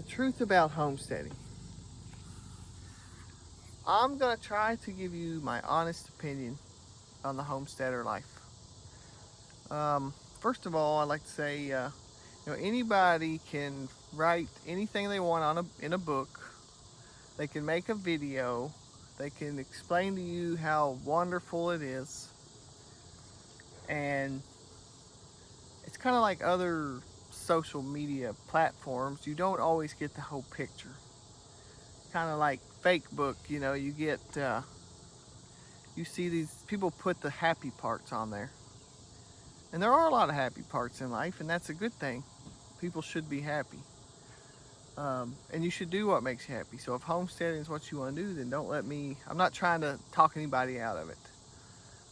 The truth about homesteading. I'm going to try to give you my honest opinion on the homesteader life. First of all, I'd like to say, anybody can write anything they want in a book. They can make a video. They can explain to you how wonderful it is. And it's kind of like other social media platforms. You don't always get the whole picture. Kind of like Facebook, you get, you see these people put the happy parts on there. And there are a lot of happy parts in life, and that's a good thing. People should be happy. And you should do what makes you happy. So if homesteading is what you want to do, then I'm not trying to talk anybody out of it.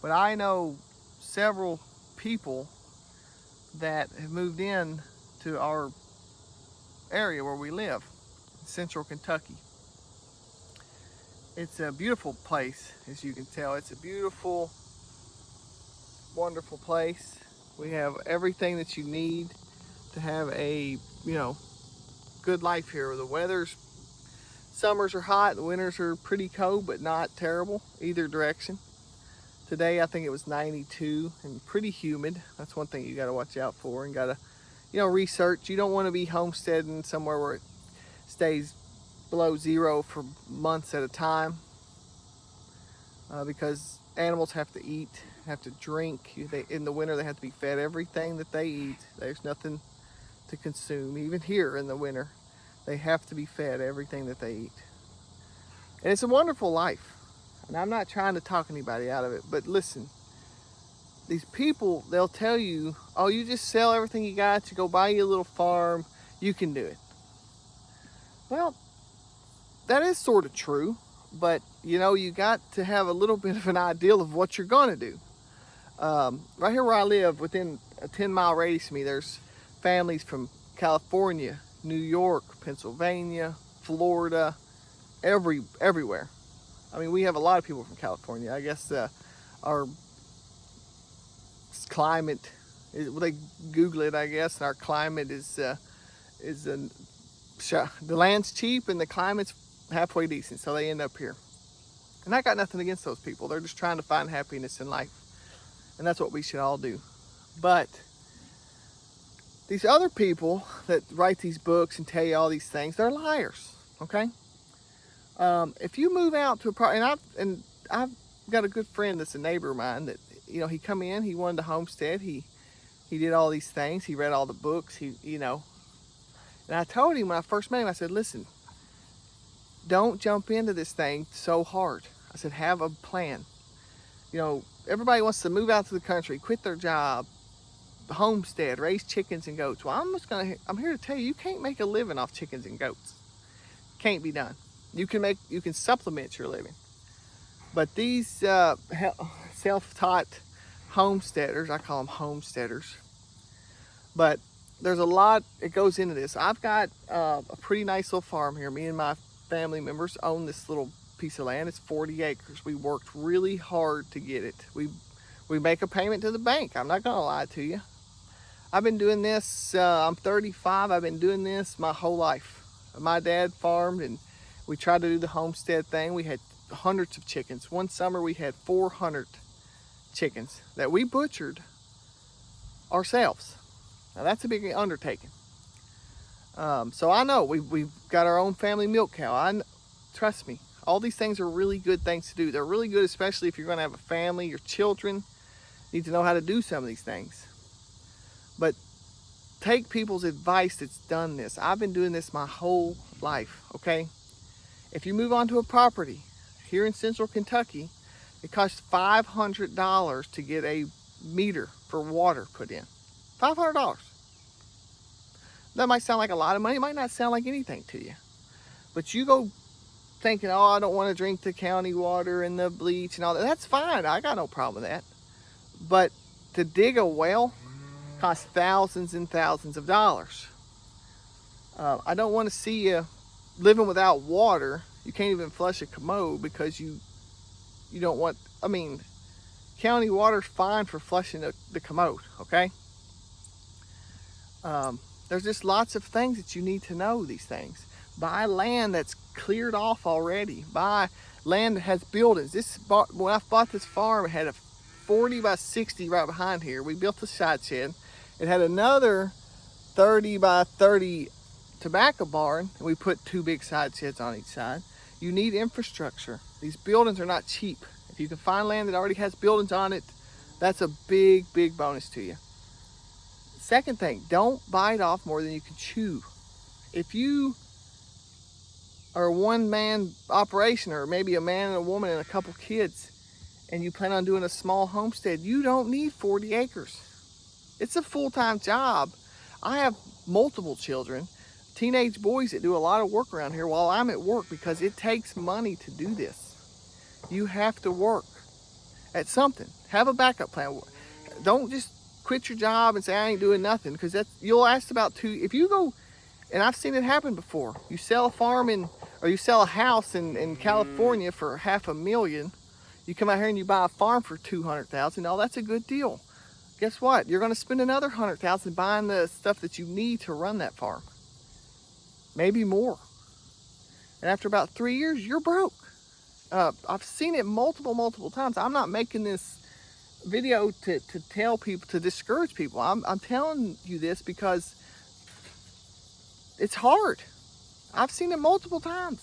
But I know several people that have moved in to our area where we live, central Kentucky. It's a beautiful place, as you can tell. It's a beautiful, wonderful place. We have everything that you need to have a, good life here. The summers are hot, the winters are pretty cold, but not terrible either direction. Today I think it was 92 and pretty humid. That's one thing you got to watch out for and got to, research. You don't want to be homesteading somewhere where it stays below zero for months at a time, because animals have to eat, have to drink. In the winter they have to be fed everything that they eat. There's nothing to consume. Even here in the winter they have to be fed everything that they eat. And it's a wonderful life, and I'm not trying to talk anybody out of it, but listen, these people, they'll tell you, oh, you just sell everything you got, you go buy you a little farm, you can do it. Well, that is sort of true, but you got to have a little bit of an ideal of what you're going to do. Right here where I live, within a 10-mile radius of me, there's families from California, New York, Pennsylvania, Florida, everywhere. I mean, we have a lot of people from California. I guess our climate, they Google it, I guess, and our climate is the land's cheap and the climate's halfway decent, so they end up here. And I got nothing against those people. They're just trying to find happiness in life, and that's what we should all do. But these other people that write these books and tell you all these things, they're liars. Okay. If you move out to and I've got a good friend that's a neighbor of mine that, he come in, he wanted to homestead, he did all these things, he read all the books, and I told him when I first met him, I said, listen, don't jump into this thing so hard. I said, have a plan. Everybody wants to move out to the country, quit their job, homestead, raise chickens and goats. Well, I'm here to tell you, you can't make a living off chickens and goats. Can't be done. You can supplement your living. But these self-taught homesteaders, I call them homesteaders, but there's a lot that goes into this. I've got a pretty nice little farm here. Me and my family members own this little piece of land. It's 40 acres. We worked really hard to get it. We make a payment to the bank. I'm not gonna lie to you. I've been doing this, I'm 35. I've been doing this my whole life. My dad farmed, and we tried to do the homestead thing. We had hundreds of chickens. One summer we had 400 chickens that we butchered ourselves. Now that's a big undertaking. So I know we've got our own family milk cow. Trust me, all these things are really good things to do. They're really good, especially if you're going to have a family. Your children need to know how to do some of these things. But take people's advice that's done this. I've been doing this my whole life, okay? If you move onto a property here in central Kentucky, it costs $500 to get a meter for water put in. $500. That might sound like a lot of money. It might not sound like anything to you. But you go thinking, oh, I don't want to drink the county water and the bleach and all that. That's fine. I got no problem with that. But to dig a well costs thousands and thousands of dollars. I don't want to see you living without water. You can't even flush a commode because you don't want, county water's fine for flushing the commode, okay? There's just lots of things that you need to know these things. Buy land that's cleared off already. Buy land that has buildings. When I bought this farm, it had a 40 by 60 right behind here. We built a side shed. It had another 30 by 30 tobacco barn, and we put 2 big side sheds on each side. You need infrastructure. These buildings are not cheap. If you can find land that already has buildings on it, that's a big, big bonus to you. Second thing, don't bite off more than you can chew. If you are a one-man operation, or maybe a man and a woman and a couple kids, and you plan on doing a small homestead, you don't need 40 acres. It's a full-time job. I have multiple children, teenage boys that do a lot of work around here while I'm at work, because it takes money to do this. You have to work at something. Have a backup plan. Don't just quit your job and say, I ain't doing nothing, because you'll ask about if you go, and I've seen it happen before. You sell a farm or you sell a house in California for $500,000. You come out here and you buy a farm for $200,000. Oh, that's a good deal. Guess what? You're going to spend another $100,000 buying the stuff that you need to run that farm. Maybe more. And after about 3 years, you're broke. I've seen it multiple times. I'm not making this video to tell people, to discourage people. I'm telling you this because it's hard. I've seen it multiple times.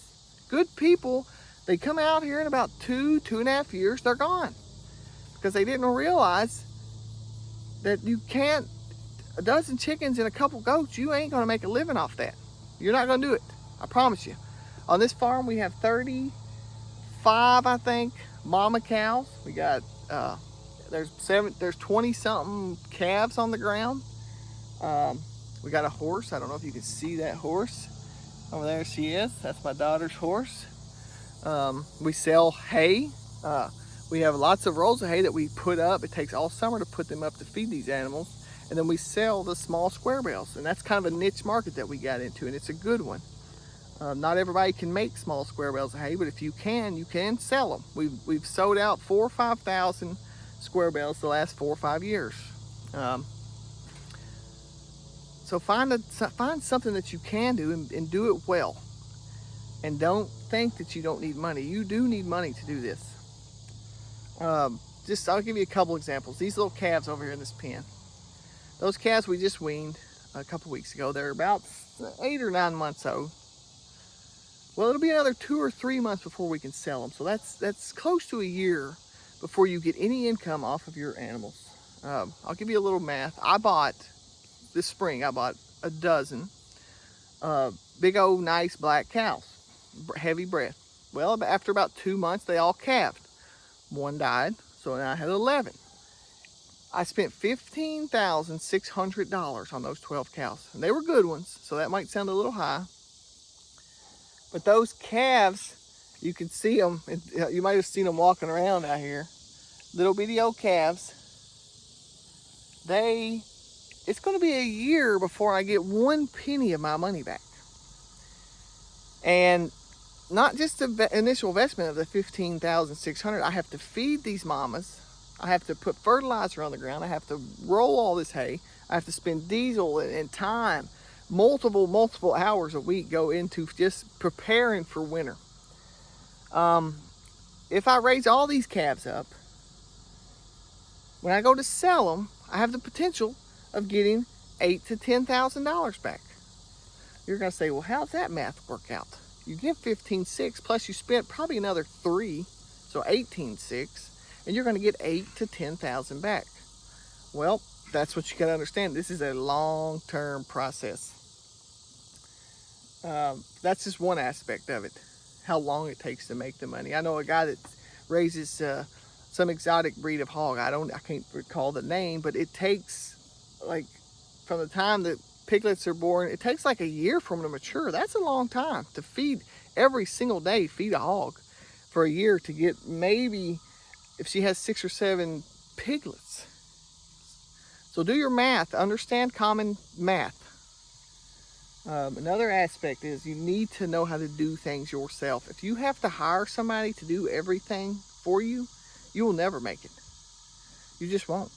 Good people, they come out here in about 2.5 years, they're gone. Because they didn't realize that you can't, a dozen chickens and a couple goats, you ain't gonna make a living off that. You're not gonna do it, I promise you. On this farm, we have 35, I think, mama cows. We got, there's 20 something calves on the ground. We got a horse. I don't know if you can see that horse. Over there she is. That's my daughter's horse. We sell hay. We have lots of rolls of hay that we put up. It takes all summer to put them up to feed these animals. And then we sell the small square bales. And that's kind of a niche market that we got into, and it's a good one. Not everybody can make small square bales of hay, but if you can sell them. We've sold out 4,000 or 5,000 square bales the last 4 or 5 years. So find something that you can do and do it well. And don't think that you don't need money. You do need money to do this. I'll give you a couple examples. These little calves over here in this pen. Those calves we just weaned a couple weeks ago. They're about 8 or 9 months old. Well, it'll be another 2 or 3 months before we can sell them. So that's close to a year before you get any income off of your animals. I'll give you a little math. This spring, I bought a dozen big old nice black cows, heavy bred. Well, after about 2 months, they all calved. One died, so now I had 11. I spent $15,600 on those 12 cows. And they were good ones, so that might sound a little high. But those calves, you can see them. You might have seen them walking around out here. Little bitty old calves. It's going to be a year before I get 1 penny of my money back. And not just the initial investment of the $15,600. I have to feed these mamas. I have to put fertilizer on the ground. I have to roll all this hay. I have to spend diesel and time. Multiple hours a week go into just preparing for winter. If I raise all these calves up, when I go to sell them, I have the potential of getting $8,000 to $10,000 back. You're gonna say, well, how's that math work out? You get 15,600 plus you spent probably another 3, so 18,600, and you're gonna get 8,000 to 10,000 back. Well, that's what you gotta understand. This is a long-term process. That's just one aspect of it, how long it takes to make the money. I know a guy that raises some exotic breed of hog. I can't recall the name, but it takes, like, from the time that piglets are born, it takes like a year for them to mature. That's a long time to feed every single day, feed a hog for a year to get maybe, if she has 6 or 7 piglets. So do your math, understand common math. Another aspect is you need to know how to do things yourself. If you have to hire somebody to do everything for you, you will never make it. You just won't.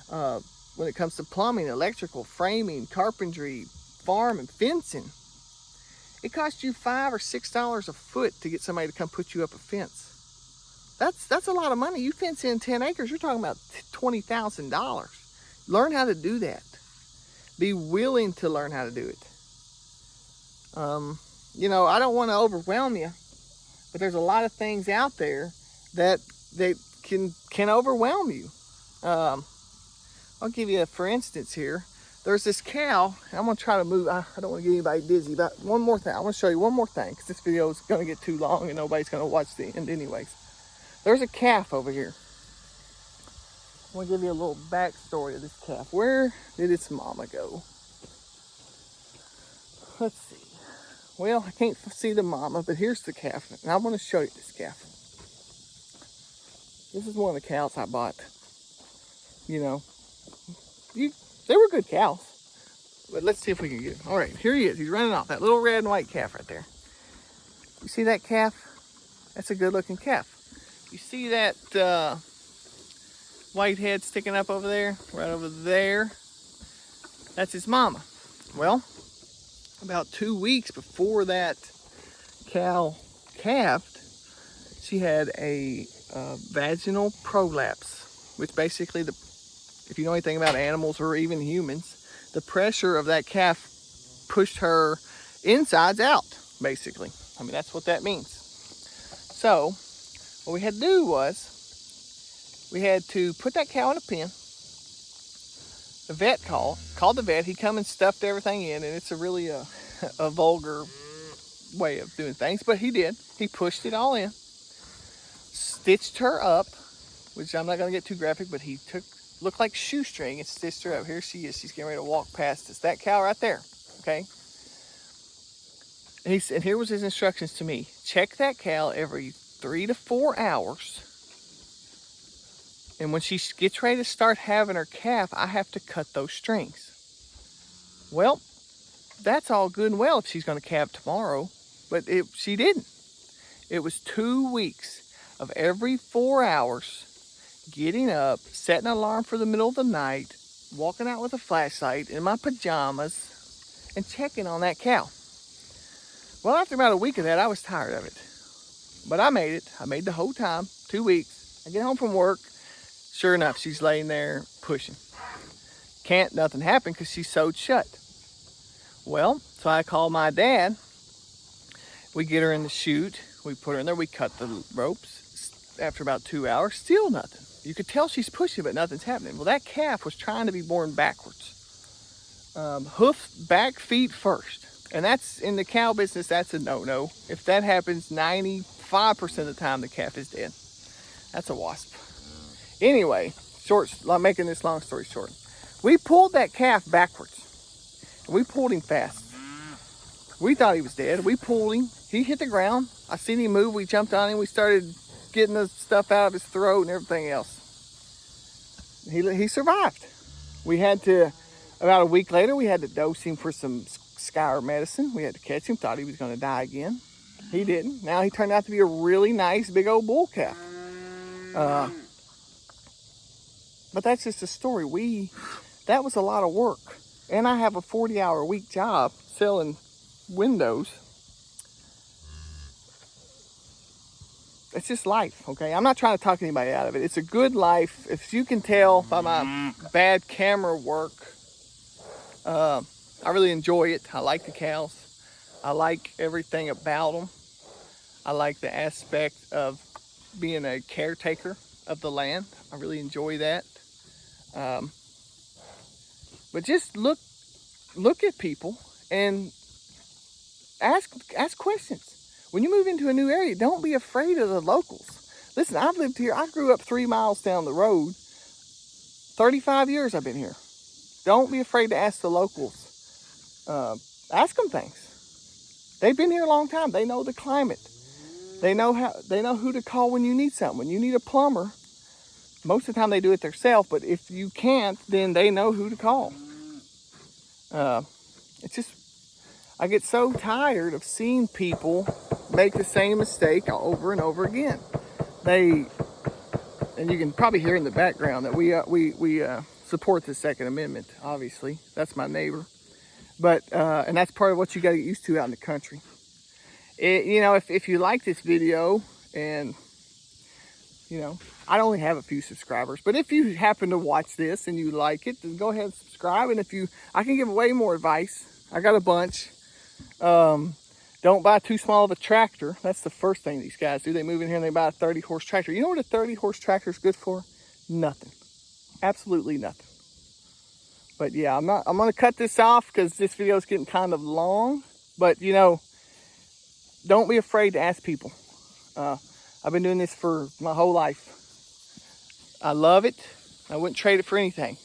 When it comes to plumbing, electrical, framing, carpentry, farm and fencing, it costs you $5 or $6 a foot to get somebody to come put you up a fence. That's a lot of money. You fence in 10 acres, you're talking about $20,000. Learn how to do that. Be willing to learn how to do it. You know, I don't want to overwhelm you, but there's a lot of things out there that can overwhelm you. I'll give you for instance here. There's this cow. I'm gonna try to move. I don't want to get anybody dizzy, but one more thing. I want to show you one more thing because this video is gonna get too long and nobody's gonna watch the end anyways. There's a calf over here. I want to give you a little backstory of this calf. Where did its mama go? Let's see. Well, I can't see the mama, but here's the calf. And I want to show you this calf. This is one of the cows I bought. You know, they were good cows. But let's see if we can get him. All right, here he is. He's running off. That little red and white calf right there. You see that calf? That's a good looking calf. You see that white head sticking up over there? Right over there. That's his mama. Well, about 2 weeks before that cow calved, she had a vaginal prolapse, which basically, if you know anything about animals or even humans, the pressure of that calf pushed her insides out, basically. I mean, that's what that means. So, what we had to do was, we had to put that cow in a pen. The vet called the vet. He come and stuffed everything in, and it's a really a vulgar way of doing things, but he did. He pushed it all in, stitched her up, which I'm not going to get too graphic, but he looked like shoestring and stitched her up. Here she is. She's getting ready to walk past us. That cow right there, okay? And here was his instructions to me. Check that cow every 3 to 4 hours. And when she gets ready to start having her calf, I have to cut those strings. Well, that's all good and well if she's going to calve tomorrow, but she didn't. It was 2 weeks of every 4 hours getting up, setting an alarm for the middle of the night, walking out with a flashlight in my pajamas, and checking on that cow. Well, after about a week of that, I was tired of it. But I made it. I made the whole time, 2 weeks. I get home from work. Sure enough, she's laying there pushing. Nothing happened because she's sewed shut. Well, so I called my dad. We get her in the chute. We put her in there. We cut the ropes. After about 2 hours, still nothing. You could tell she's pushing, but nothing's happening. Well, that calf was trying to be born backwards. Hoof, back, feet first. And that's, in the cow business, that's a no-no. If that happens, 95% of the time, the calf is dead. That's a wasp. Anyway, making this long story short, we pulled that calf backwards. And we pulled him fast. We thought he was dead. We pulled him. He hit the ground. I seen him move. We jumped on him. We started getting the stuff out of his throat and everything else. He survived. We had to, about a week later, we had to dose him for some scour medicine. We had to catch him. Thought he was going to die again. He didn't. Now he turned out to be a really nice big old bull calf. But that's just a story. That was a lot of work. And I have a 40-hour a week job selling windows. It's just life, okay? I'm not trying to talk anybody out of it. It's a good life. If you can tell by my bad camera work, I really enjoy it. I like the cows. I like everything about them. I like the aspect of being a caretaker of the land. I really enjoy that. But just look at people and ask questions. When you move into a new area, don't be afraid of the locals. Listen, I've lived here. I grew up 3 miles down the road. 35 years I've been here. Don't be afraid to ask the locals. Ask them things. They've been here a long time. They know the climate. They know who to call when you need something. When you need a plumber, most of the time they do it themselves, but if you can't, then they know who to call. It's just, I get so tired of seeing people make the same mistake over and over again. And you can probably hear in the background that we support the Second Amendment, obviously. That's my neighbor. But, and that's part of what you got to get used to out in the country. You know, if you like this video, and, you know, I only have a few subscribers, but if you happen to watch this and you like it, then go ahead and subscribe. And I can give way more advice. I got a bunch. Don't buy too small of a tractor. That's the first thing these guys do. They move in here and they buy a 30-horse tractor. You know what a 30-horse tractor is good for? Nothing. Absolutely nothing. But yeah, I'm going to cut this off because this video is getting kind of long. But, you know, don't be afraid to ask people. I've been doing this for my whole life. I love it. I wouldn't trade it for anything.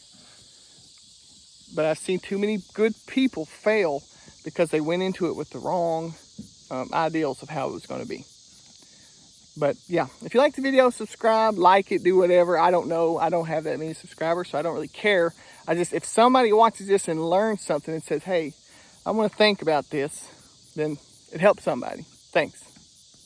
But I've seen too many good people fail because they went into it with the wrong ideals of how it was going to be. But yeah, if you like the video, subscribe, like it, do whatever. I don't know. I don't have that many subscribers, so I don't really care. If somebody watches this and learns something and says, hey, I want to think about this, then it helps somebody. Thanks.